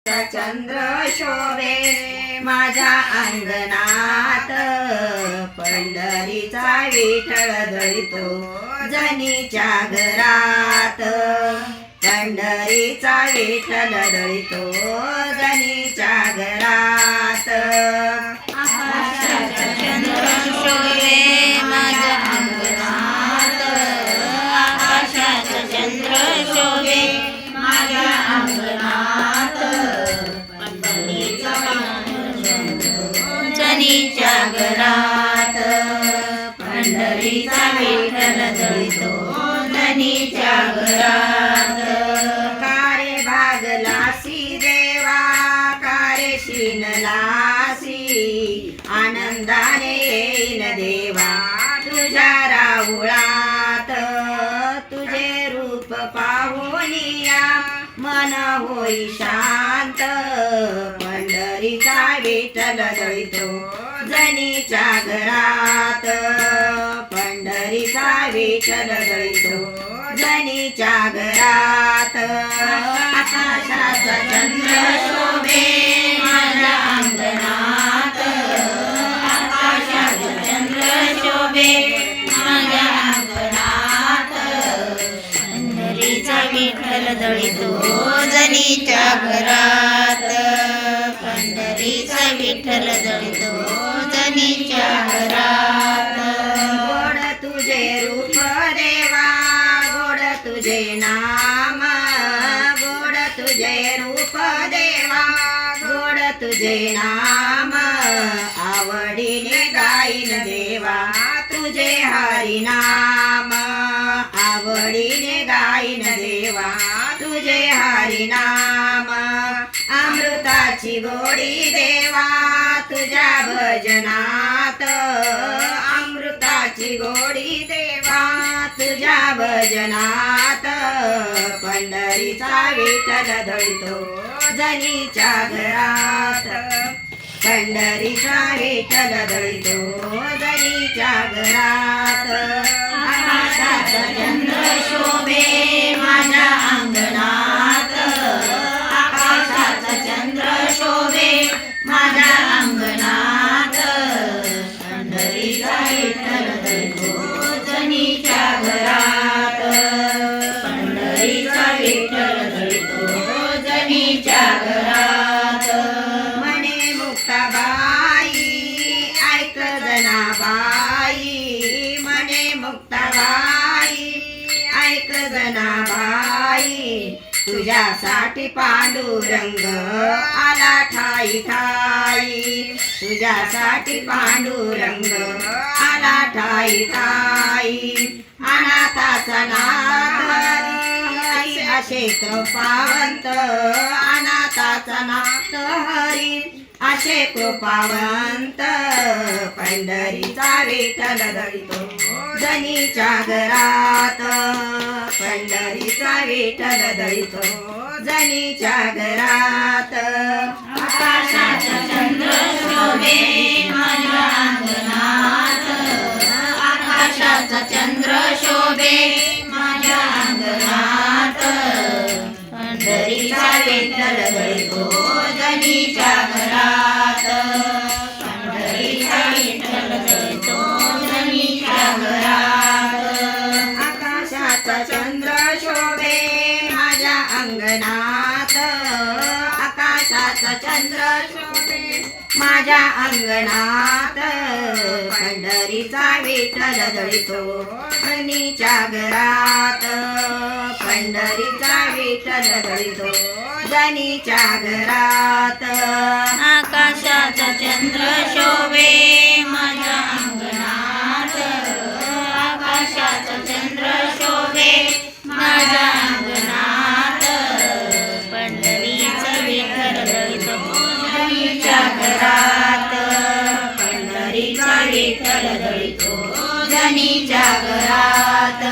चंद्र शोभे माझ्या अंगणात पंढरीचा विठ्ठल दळितो जनीच्या घरात पंढरीचा विठ्ठल दळितो जनीच्या घरात आकाशाचा चंद्र शोभे माझ्या अंगणात आकाशाचा चंद्र शोभे माझ्या अंगणात पंढरीचा जनीच्या घरात पंढरीचा विठ्ठल दळितो जनीच्या घरात कारे भागलासी देवा कारे शिनलासी आनंदाने येईन देवा तुझ्या राहुळात तुझे रूप पाहुनिया मन होई शांत पंढरीचा विठ्ठल दळितो जनीच्या घरात पंढरीचा विठ्ठल दळितो जनीच्या घरात आकाशाचा चंद्र शोभे माझ्या अंगणात आकाशाचा चंद्र शोभे माझ्या अंगणात पंढरीचा विठ्ठल दळितो जनीच्या घरात पंढरीचा विठ्ठल दळितो जनीच्या घरात गोड तुझे रूप देवा गोड तुझे नाम गोड तुझे रूप देवा गोड तुझे नाम आवडीने गाईन देवा तुझे हरिनाम आवडीने गाईन देवा तुझे हरिनाम अमृताची गोडी देवा तुझ्या भजनात अमृताची गोडी देवा तुझ्या भजनात पंढरीचा विठ्ठल दळितो जनीच्या घरात पंढरीचा विठ्ठल दळितो जनीच्या घरात आकाशाचा चंद्र शोभे माझ्या अंगणात आकाशाचा चंद्र शोभे माझ्या अंगणात पंढरीचा विठ्ठल दळितो जनीच्या घरात पंढरीचा विठ्ठल दळितो जनीच्या घरात म्हणे मुक्ताबाई ऐक जनाबाई म्हणे मुक्ताबाई ऐक जनाबाई तुझ्यासाठी पांडुरंग आला ठाई ठाई तुझ्यासाठी पांडुरंग आला ठाई ठाई अनाथाचा नाथ हरी असे कृपावंत अनाथाचा नाथ हरी असे कृपावंत पंढरीचा विठ्ठल दळितो जनीच्या घरात पंढरीचा विठ्ठल दळितो जनीच्या घरात आकाशाचा चंद्र शोभे माझ्या अंगणात आकाशाचा चंद्र शोभे माझ्या अंगणात पंढरीचा विठ्ठल दळितो जनीच्या घरात पंढरीचा विठ्ठल दळितो जनीच्या घरात आकाशाचा चंद्र शोभे माझ्या अंगणात आकाशाचा चंद्र शोभे माझ्या अंगणात पंढरीचा विठ्ठल दळितो जनीच्या घरात पंढरीचा विठ्ठल दळितो जनीच्या घरात आकाशाचा चंद्र शोभे माझ्या अंगणात आकाशाचा चंद्र शोभे माझ्या अंगणात पंढरीचा विठ्ठल दळितो जनीच्या घरात पंढरीचा विठ्ठल दळितो जनीच्या घरात